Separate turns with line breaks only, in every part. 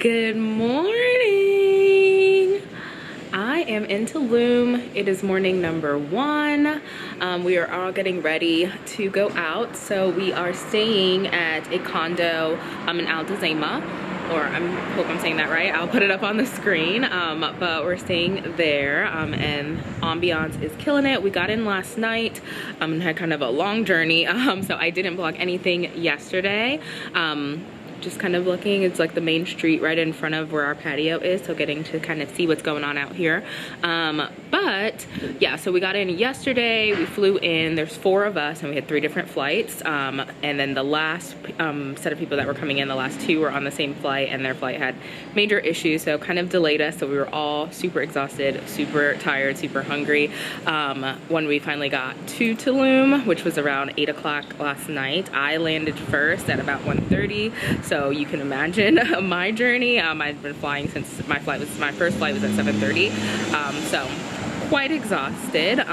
Good morning. I am in Tulum. It is morning number 1. We are all getting ready to go out. So we are staying at a condo in Alta, or I hope I'm saying that right. I'll put it up on the screen. But we're staying there, and ambiance is killing it. We got in last night and had kind of a long journey, so I didn't vlog anything yesterday. Just kind of looking, it's like the main street right in front of where our patio is, so getting to kind of see what's going on out here. But yeah, so we got in yesterday, we flew in, there's 4 of us and we had 3 different flights, and then the last set of people that were coming in, the last 2 were on the same flight and their flight had major issues, so kind of delayed us. So we were all super exhausted, super tired, super hungry when we finally got to Tulum, which was around 8 o'clock last night. I landed first at about 1:30. So you can imagine my journey. I've been flying since my first flight was at 7:30. So quite exhausted.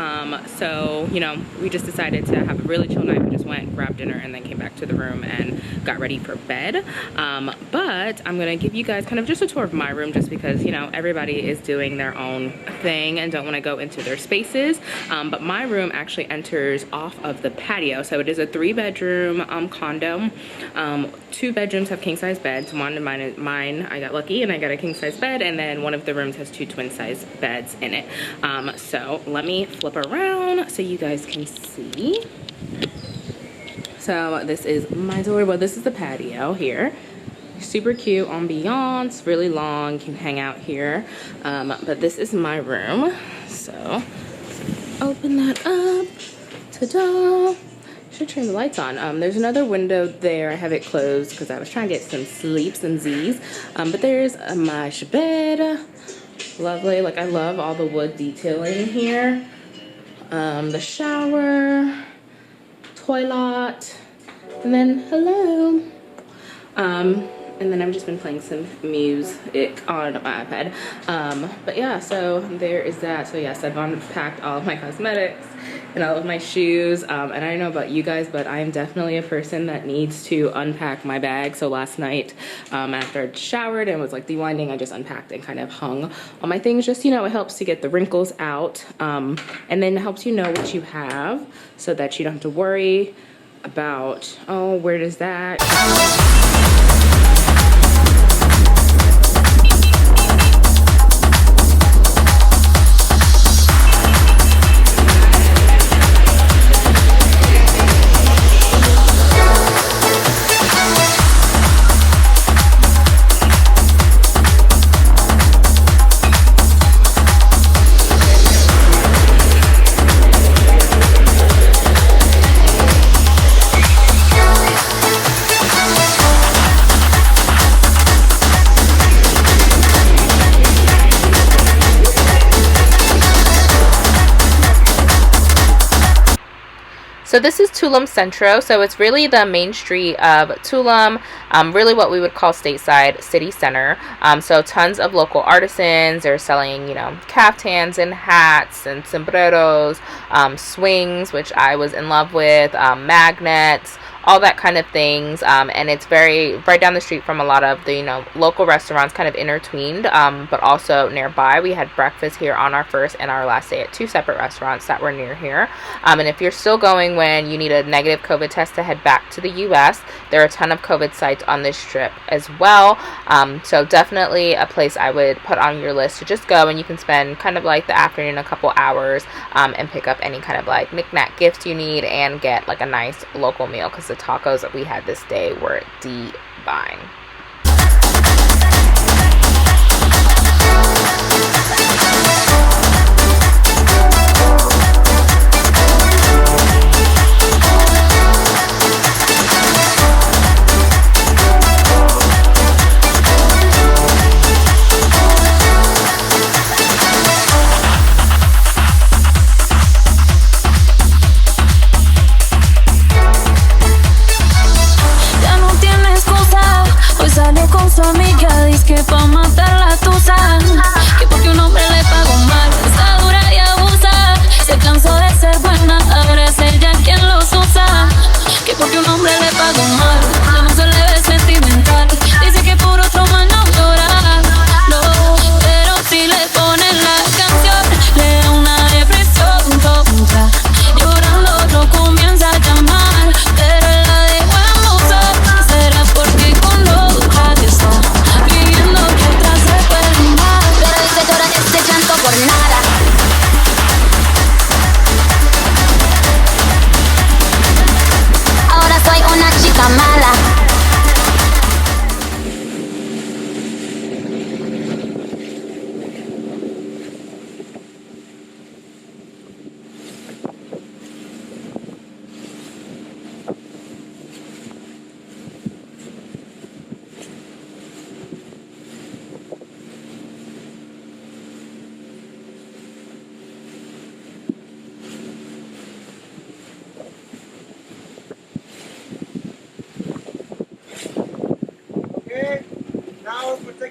So, you know, we just decided to have a really chill night. We just went, grabbed dinner, and then came back to the room and got ready for bed. But I'm gonna give you guys kind of just a tour of my room, just because, you know, everybody is doing their own thing and don't want to go into their spaces. But my room actually enters off of the patio. So it is a 3-bedroom condo. 2 bedrooms have king-size beds. One of mine, I got lucky and I got a king-size bed, and then one of the rooms has 2 twin-size beds in it. So let me flip around so you guys can see. So this is my door. Well, this is the patio here. Super cute ambiance, really long, you can hang out here. But this is my room. So open that up. Ta-da! Should turn the lights on. There's another window there. I have it closed because I was trying to get some sleeps and Z's. But there's a mesh bed. Lovely. Like, I love all the wood detailing here. The shower, toilet, and then hello. And then I've just been playing some music on my iPad. But yeah, so there is that. So yes, I've unpacked all of my cosmetics and all of my shoes. And I don't know about you guys, but I am definitely a person that needs to unpack my bag. So last night, after I showered and was like dewinding, I just unpacked and kind of hung all my things. Just, you know, it helps to get the wrinkles out. And then it helps you know what you have so that you don't have to worry about, oh, where does that... So this is Tulum Centro, so it's really the main street of Tulum, really what we would call stateside city center. So tons of local artisans. They're selling, you know, caftans and hats and sombreros, swings, which I was in love with, magnets, all that kind of things. And it's right down the street from a lot of the, you know, local restaurants, kind of intertwined, but also nearby. We had breakfast here on our first and our last day at 2 separate restaurants that were near here. And if you're still going when you need a negative COVID test to head back to the US, there are a ton of COVID sites on this trip as well. So definitely a place I would put on your list to just go, and you can spend kind of like the afternoon, a couple hours, and pick up any kind of like knick-knack gifts you need and get like a nice local meal, because the tacos that we had this day were divine.
Su amiga dice que pa' matar la tusa, que porque un hombre le pagó mal, está dura y abusa, se cansó de ser buena, ahora es ella quien los usa, que porque un hombre le pagó mal, ya no se le ve sentimental, dice que por otro mal no llora.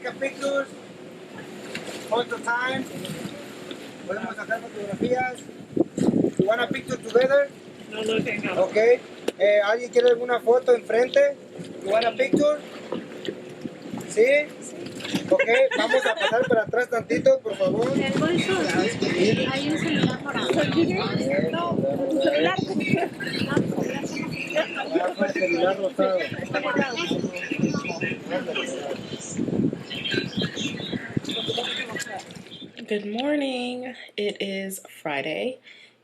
a pictures. Photo time. Podemos sacar fotografías. You want a picture together?
No looking. No.
Okay. ¿Alguien quiere alguna foto enfrente? You want a picture? ¿Sí? Okay, vamos a pasar para atrás tantito, por favor.
Hay un celular morado. No, tu celular.
El celular rosado.
Está morado.
Good morning. It is Friday.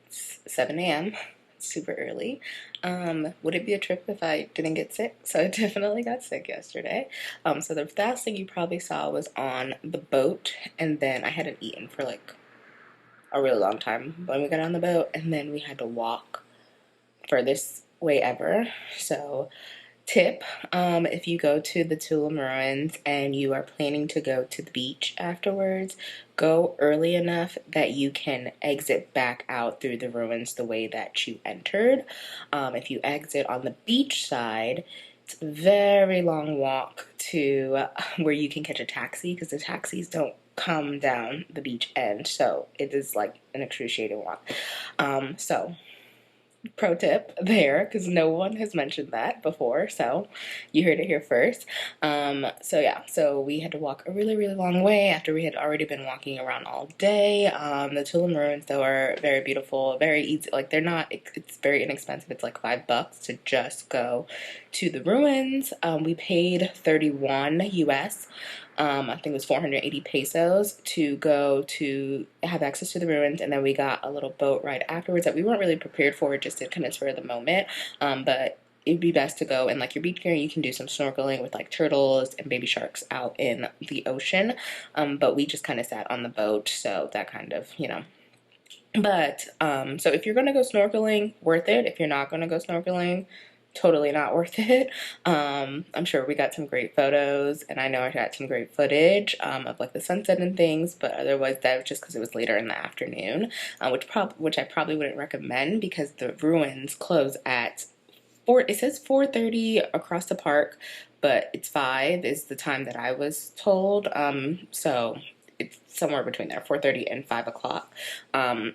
It's 7 a.m. Super early. Would it be a trip if I didn't get sick? So I definitely got sick yesterday. So the last thing you probably saw was on the boat, and then I hadn't eaten for like a really long time when we got on the boat, and then we had to walk furthest way ever. So tip, if you go to the Tulum ruins and you are planning to go to the beach afterwards, go early enough that you can exit back out through the ruins the way that you entered. If you exit on the beach side, it's a very long walk to where you can catch a taxi, because the taxis don't come down the beach end, so it is like an excruciating walk. So pro tip there, because no one has mentioned that before, so you heard it here first. So we had to walk a really long way after we had already been walking around all day. The Tulum ruins, though, are very beautiful, very easy. Like, they're not, it's very inexpensive. It's like $5 to just go to the ruins. We paid 31 US. I think it was 480 pesos to go to have access to the ruins, and then we got a little boat ride afterwards that we weren't really prepared for, just to kind of spur of the moment, but it'd be best to go in like your beach gear. You can do some snorkeling with like turtles and baby sharks out in the ocean, but we just kind of sat on the boat, so that kind of, but so if you're gonna go snorkeling, worth it. If you're not gonna go snorkeling, totally not worth it. I'm sure we got some great photos, and I know I got some great footage of like the sunset and things, but otherwise that was just because it was later in the afternoon, which I probably wouldn't recommend, because the ruins close at it says 4:30 across the park, but it's 5 is the time that I was told. So it's somewhere between there, 4:30 and 5 o'clock.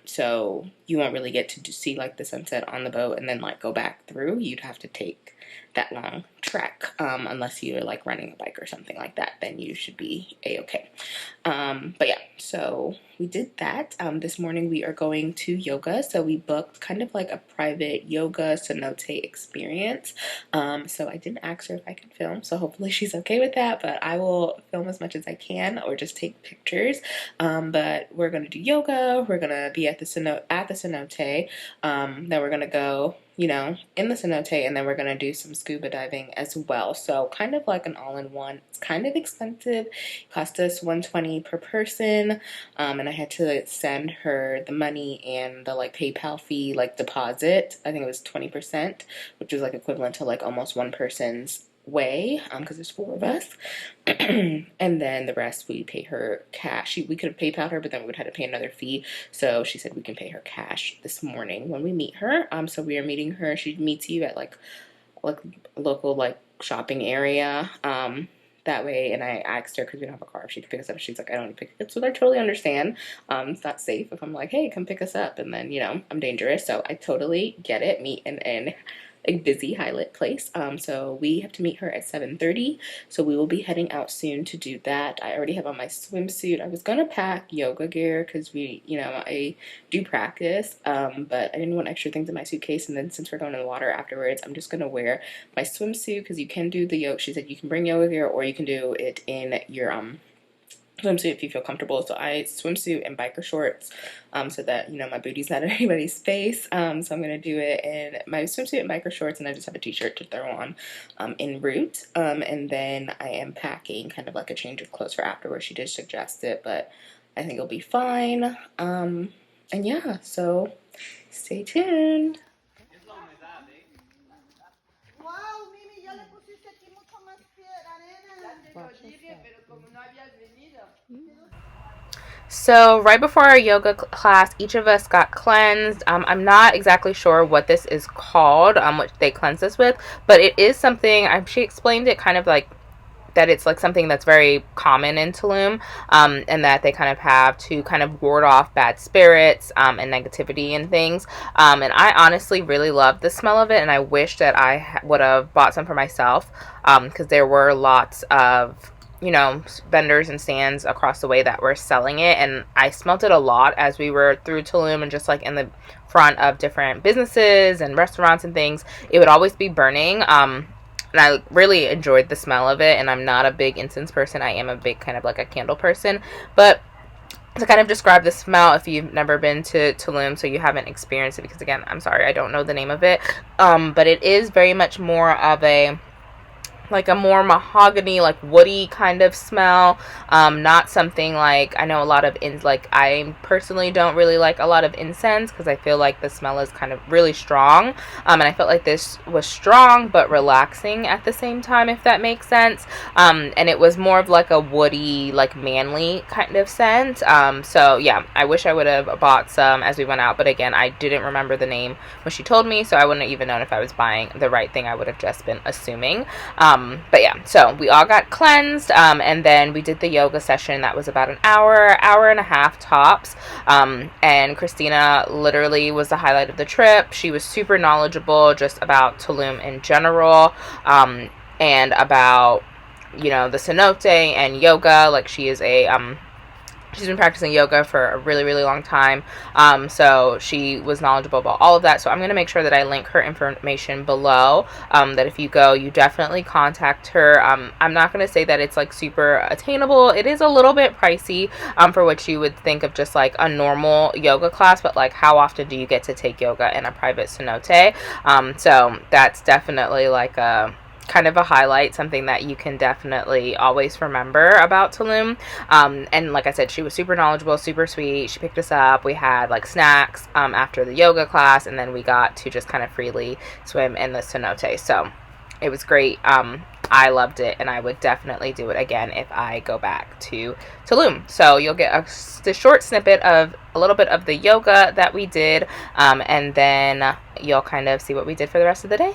So you won't really get to see like the sunset on the boat and then like go back through. You'd have to take that long trek, unless you're like running a bike or something like that, then you should be a-okay. But yeah, so we did that. This morning we are going to yoga, so we booked kind of like a private yoga cenote experience. So I didn't ask her if I could film, so hopefully she's okay with that, but I will film as much as I can or just take pictures. But we're gonna do yoga, we're gonna be at the cenote, then we're gonna go in the cenote, and then we're gonna do some scuba diving as well. So kind of like an all-in-one. It's kind of expensive. It cost us $120 per person, and I had to send her the money and the like PayPal fee, like deposit. I think it was 20%, which is like equivalent to like almost one person's way, because there's 4 of us. And then the rest we pay her cash. We could have PayPal her, but then we would have to pay another fee, so she said we can pay her cash this morning when we meet her. So we are meeting her. She meets you at like local like shopping area, that way. And I asked her, because we don't have a car, if she could pick us up. She's like, I don't want to pick it, so I totally understand. It's not safe if I'm like, hey, come pick us up, and then I'm dangerous, so I totally get it. Meet in a busy high-lit place. So we have to meet her at 7:30, so we will be heading out soon to do that. I already have on my swimsuit. I was gonna pack yoga gear because I do practice, but I didn't want extra things in my suitcase, and then since we're going in the water afterwards, I'm just gonna wear my swimsuit, because you can do the yoga. She said you can bring yoga gear, or you can do it in your swimsuit if you feel comfortable. So I swimsuit and biker shorts, so that my booty's not in anybody's face. So I'm gonna do it in my swimsuit and biker shorts, and I just have a t-shirt to throw on en route. And then I am packing kind of like a change of clothes for afterwards. She did suggest it, but I think it'll be fine. And yeah, so stay tuned. So right before our yoga class, each of us got cleansed. I'm not exactly sure what this is called, what they cleanse us with, but it is something, she explained it kind of like that it's like something that's very common in Tulum, and that they kind of have to kind of ward off bad spirits and negativity and things. And I honestly really love the smell of it, and I wish that I would have bought some for myself, because there were lots of, you know, vendors and stands across the way that were selling it, and I smelt it a lot as we were through Tulum, and just like in the front of different businesses and restaurants and things, it would always be burning. And I really enjoyed the smell of it, and I'm not a big incense person. I am a big kind of like a candle person, but to kind of describe the smell, if you've never been to Tulum, so you haven't experienced it, because again, I'm sorry, I don't know the name of it, but it is very much more of a more mahogany, like woody kind of smell. Not something like, I know a lot of I personally don't really like a lot of incense, because I feel like the smell is kind of really strong. And I felt like this was strong but relaxing at the same time, if that makes sense. And it was more of like a woody, like manly kind of scent. So yeah, I wish I would have bought some as we went out, but again, I didn't remember the name when she told me, so I wouldn't have even known if I was buying the right thing. I would have just been assuming. But yeah, so we all got cleansed, and then we did the yoga session. That was about an hour and a half tops. And Cristina literally was the highlight of the trip. She was super knowledgeable just about Tulum in general, and about, you know, the cenote and yoga. Like, she is she's been practicing yoga for a really, really long time. So she was knowledgeable about all of that. So I'm going to make sure that I link her information below, that if you go, you definitely contact her. I'm not going to say that it's like super attainable. It is a little bit pricey, for what you would think of just like a normal yoga class, but like, how often do you get to take yoga in a private cenote? So that's definitely like a kind of a highlight, something that you can definitely always remember about Tulum. And like I said, she was super knowledgeable, super sweet. She picked us up. We had like snacks after the yoga class, and then we got to just kind of freely swim in the cenote. So it was great. I loved it, and I would definitely do it again if I go back to Tulum. So you'll get the short snippet of a little bit of the yoga that we did, and then you'll kind of see what we did for the rest of the day.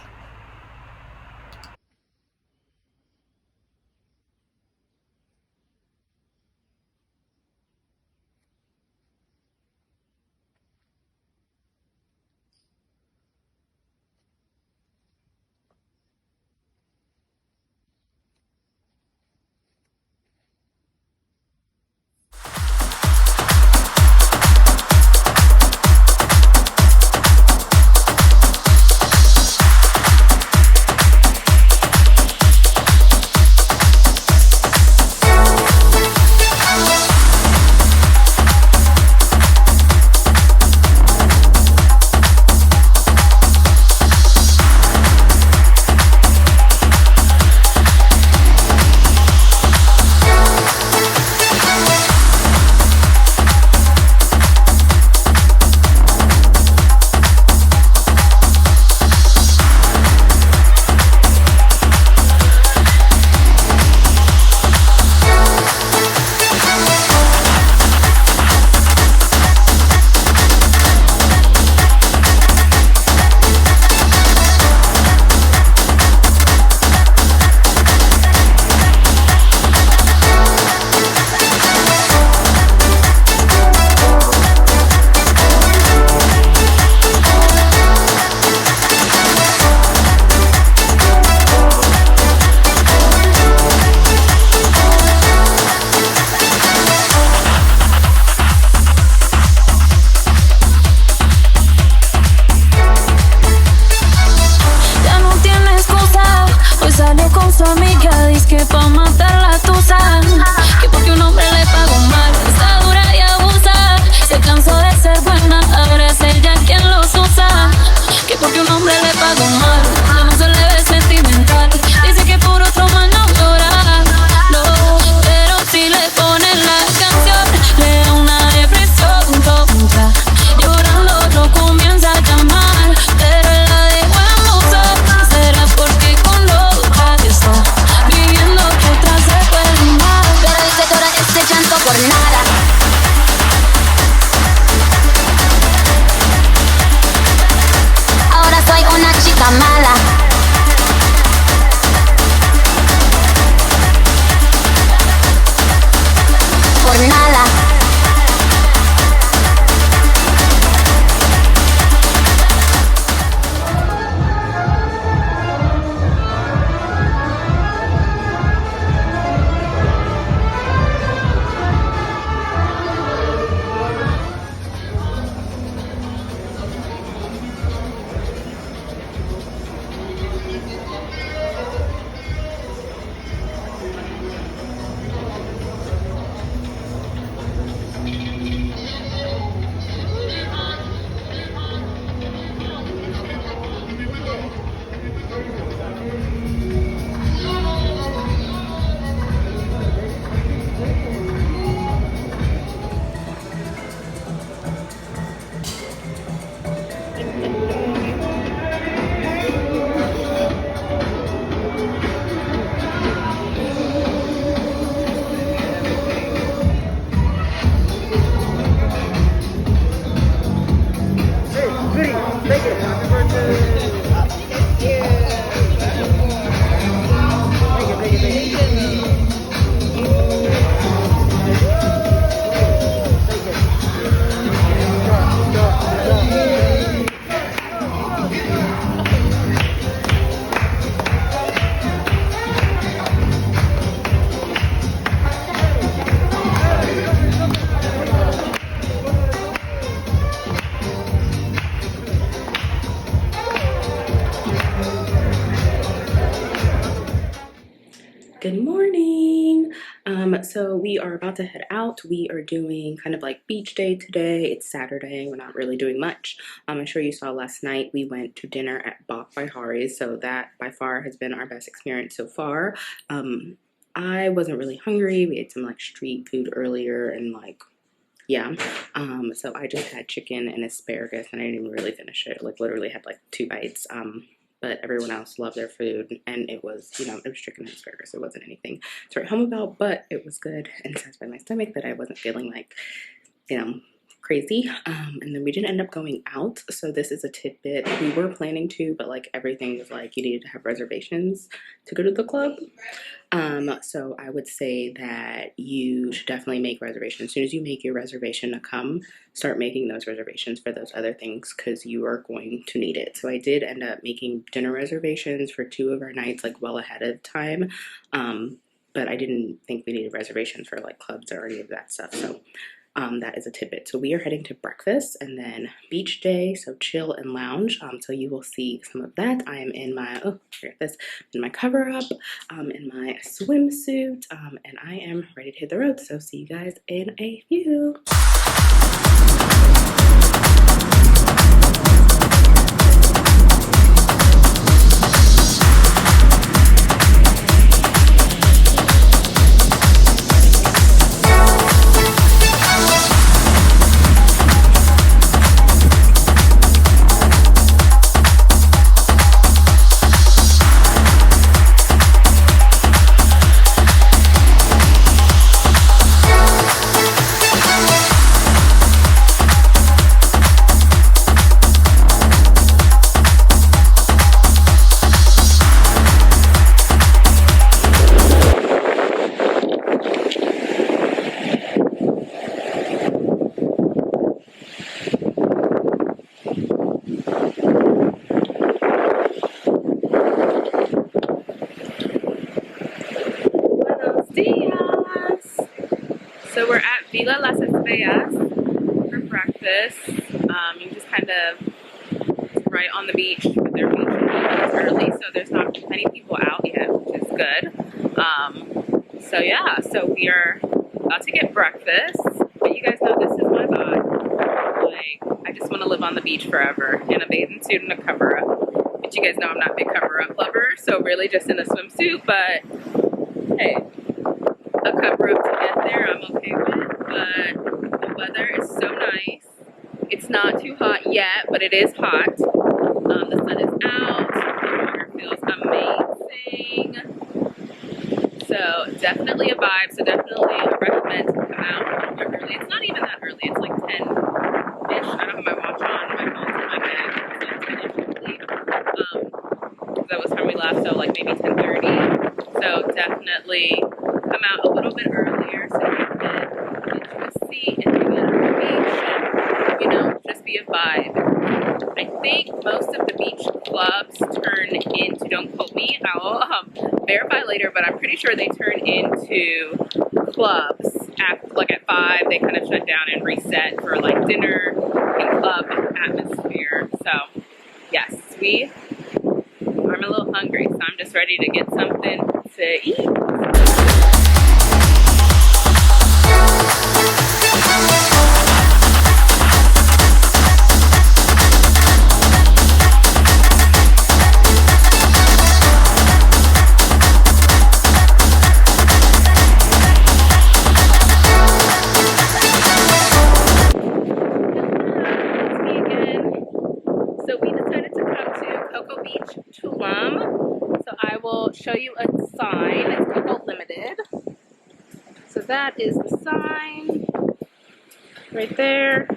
Sweetie, take it. Happy birthday. Take it.
Good morning. So we are about to head out. We are doing kind of like beach day today. It's Saturday. We're not really doing much. I'm sure you saw last night we went to dinner at Bach by Hari's, so that by far has been our best experience so far. I wasn't really hungry. We ate some like street food earlier and like yeah. So I just had chicken and asparagus and I didn't even really finish it. Like literally had like 2 bites. But everyone else loved their food, and it was, you know, it was chicken and asparagus. It wasn't anything to write home about, but it was good and satisfied my stomach that I wasn't feeling like, you know, crazy. And then we didn't end up going out, so this is a tidbit. We were planning to, but like everything was like you needed to have reservations to go to the club. So I would say that you should definitely make reservations. As soon as you make your reservation to come, start making those reservations for those other things because you are going to need it. So I did end up making dinner reservations for 2 of our nights like well ahead of time. But I didn't think we needed reservations for like clubs or any of that stuff. So that is a tidbit. So we are heading to breakfast and then beach day, so chill and lounge. So you will see some of that. I am in my in my cover up, in my swimsuit, and I am ready to hit the road. So see you guys in a few. So we're at Villa Las Estrellas for breakfast. You just kind of right on the beach, but they're beach it's early, so there's not many people out yet, which is good. So yeah, so we are about to get breakfast. But you guys know this is my vibe. Like, I just want to live on the beach forever in a bathing suit and a cover up. But you guys know I'm not a big cover up lover, so really just in a swimsuit. But hey, a cover up to get there I'm okay with. But the weather is so nice. It's not too hot yet, but it is hot. The sun is out. The water feels amazing. So definitely a vibe. So definitely I recommend to come out early. It's not even that early. It's like 10-ish. I don't have my watch on. My phone's in my bag. It's like 10-ish, I believe. That was when we left, so like maybe 10:30. So definitely come out a little bit earlier so you can get into a seat and hang out on the beach and, you know, just be a vibe. I think most of the beach clubs turn into, don't quote me, I'll verify later, but I'm pretty sure they turn into clubs at 5. They kind of shut down and reset for like dinner and club atmosphere. So yes, I'm a little hungry, so I'm just ready to get something to eat. Tulum. So I will show you a sign. It's Coco Limited. So that is the sign right there.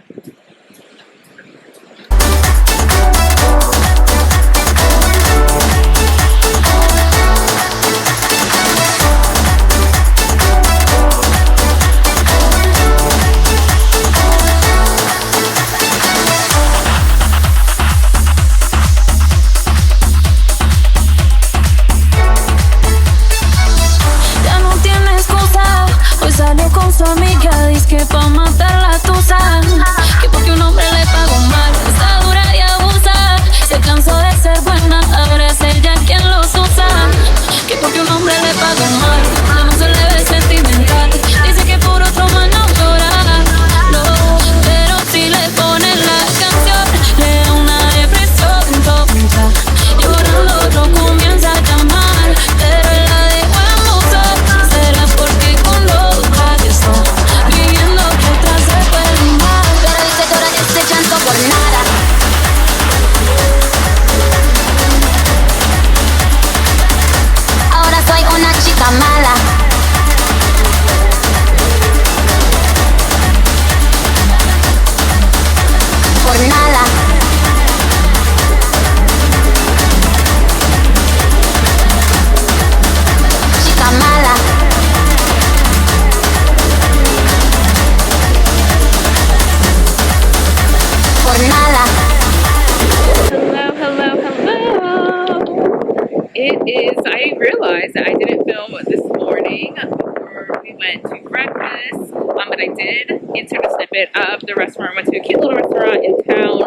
is I realized that I didn't film this morning before we went to breakfast, but I did insert a snippet of the restaurant. I went to a cute little restaurant in town.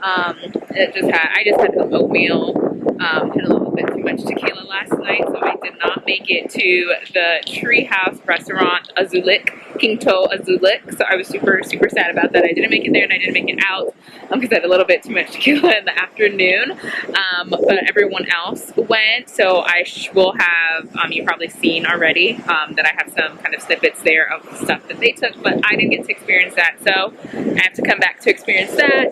I just had some oatmeal. Had a little bit too much tequila last night, so I did not make it to the Treehouse restaurant, Quinto Azulik. So I was super sad about that. I didn't make it there and I didn't make it out because I had a little bit too much tequila in the afternoon. But everyone else went, so I will have, you've probably seen already that I have some kind of snippets there of the stuff that they took, but I didn't get to experience that, so I have to come back to experience that.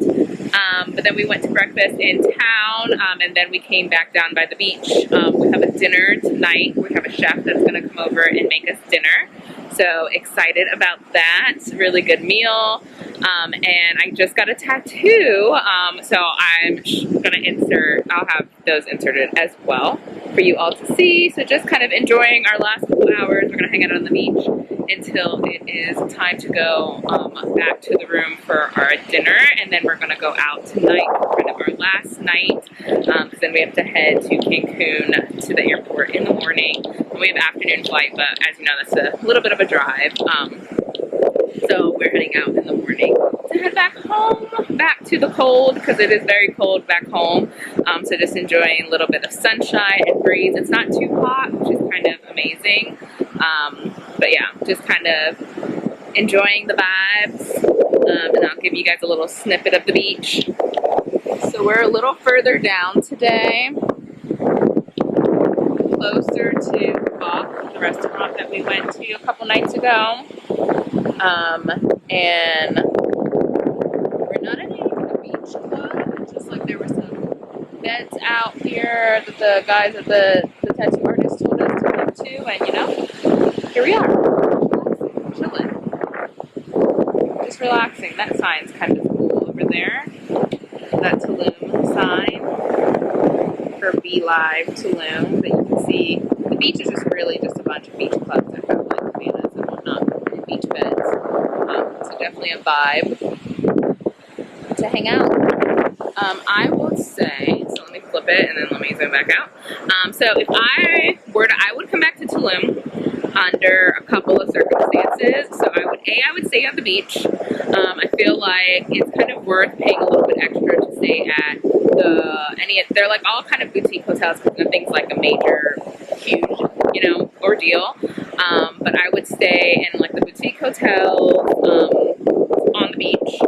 But then we went to breakfast in town, and then we came back down by the beach. We have a dinner tonight. We have a chef that's going to come over and make us dinner. So excited about that. Really good meal. And I just got a tattoo. So I'm gonna I'll have those inserted as well for you all to see. So just kind of enjoying our last couple hours. We're gonna hang out on the beach until it is time to go back to the room for our dinner, and then we're gonna go out tonight for kind of our last night, because then we have to head to Cancun to the airport in the morning. And we have an afternoon flight, but as you know, that's a little bit of a drive. So we're heading out in the morning to head back home, back to the cold, because it is very cold back home. So just enjoying a little bit of sunshine and breeze. It's not too hot, which is kind of amazing. But yeah, just kind of enjoying the vibes. And I'll give you guys a little snippet of the beach. So we're a little further down today, closer to Bach, the restaurant that we went to a couple nights ago. And we're not in any kind of beach club. It's just like there were some beds out here that the guys at the tattoo artist told us to come to, and you know, here we are, chilling, just relaxing. That sign's kind of cool over there. That Tulum sign for Be Live Tulum that you can see. The beach is just really just a bunch of beach clubs that have like cabanas and whatnot, and beach beds. So definitely a vibe to hang out. I would say, so let me flip it and then let me zoom back out. So if I would come back to Tulum under a couple of circumstances. So I would stay on the beach. I feel like it's kind of worth paying a little bit extra to stay at they're like all kind of boutique hotels because nothing's like a major, huge, you know, ordeal. But I would stay in like the boutique hotel on the beach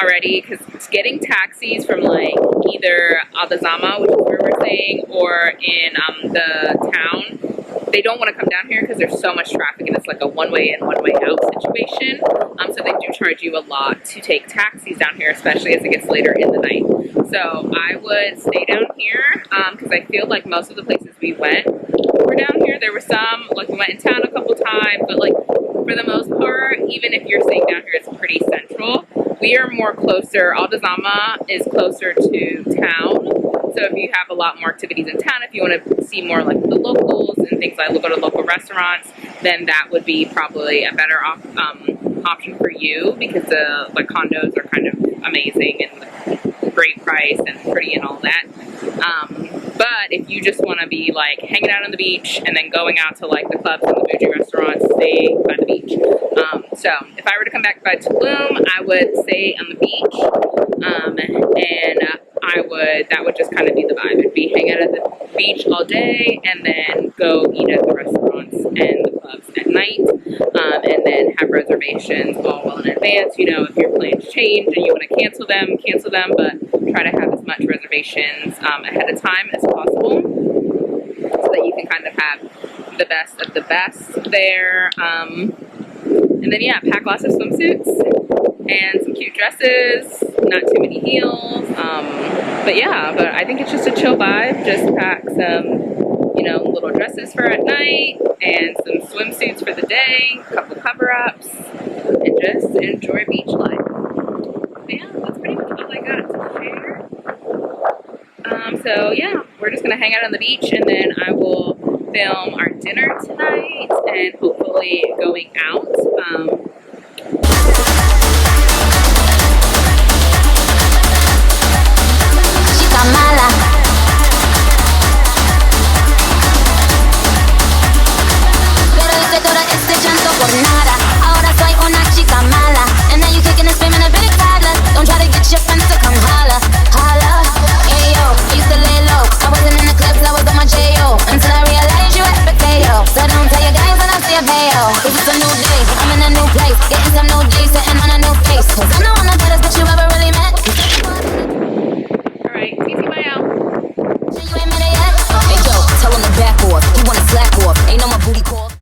already, because getting taxis from like either Aldazama, which is where we're staying, or in the town, they don't want to come down here because there's so much traffic and it's like a one-way in, one-way out situation. So they do charge you a lot to take taxis down here, especially as it gets later in the night. So I would stay down here because I feel like most of the places we went were down here. There were some, like we went in town a couple times, but like for the most part, even if you're staying down here, it's pretty central. We are more closer. Aldazama is closer to town. So if you have a lot more activities in town, if you want to see more like the locals and things like go to local restaurants, then that would be probably a better option for you, because the like condos are kind of amazing and great price and pretty and all that. But if you just want to be like hanging out on the beach and then going out to like the clubs and the bougie restaurants, stay by the beach. So if I were to come back by Tulum, I would stay on the beach, and that would just kind of be the vibe. It'd be hang out at the beach all day and then go eat at the restaurants and the clubs at night, and then have reservations all well in advance. You know, if your plans change and you want to cancel them, but try to have as much reservations ahead of time as possible so that you can kind of have the best of the best there. And then yeah, pack lots of swimsuits and some cute dresses, not too many heels. But I think it's just a chill vibe. Just pack some, you know, little dresses for at night and some swimsuits for the day, a couple cover-ups, and just enjoy beach life. But yeah, that's pretty much all I got to share. So yeah, we're just gonna hang out on the beach, and then I will film our dinner tonight and hopefully going out.
She got my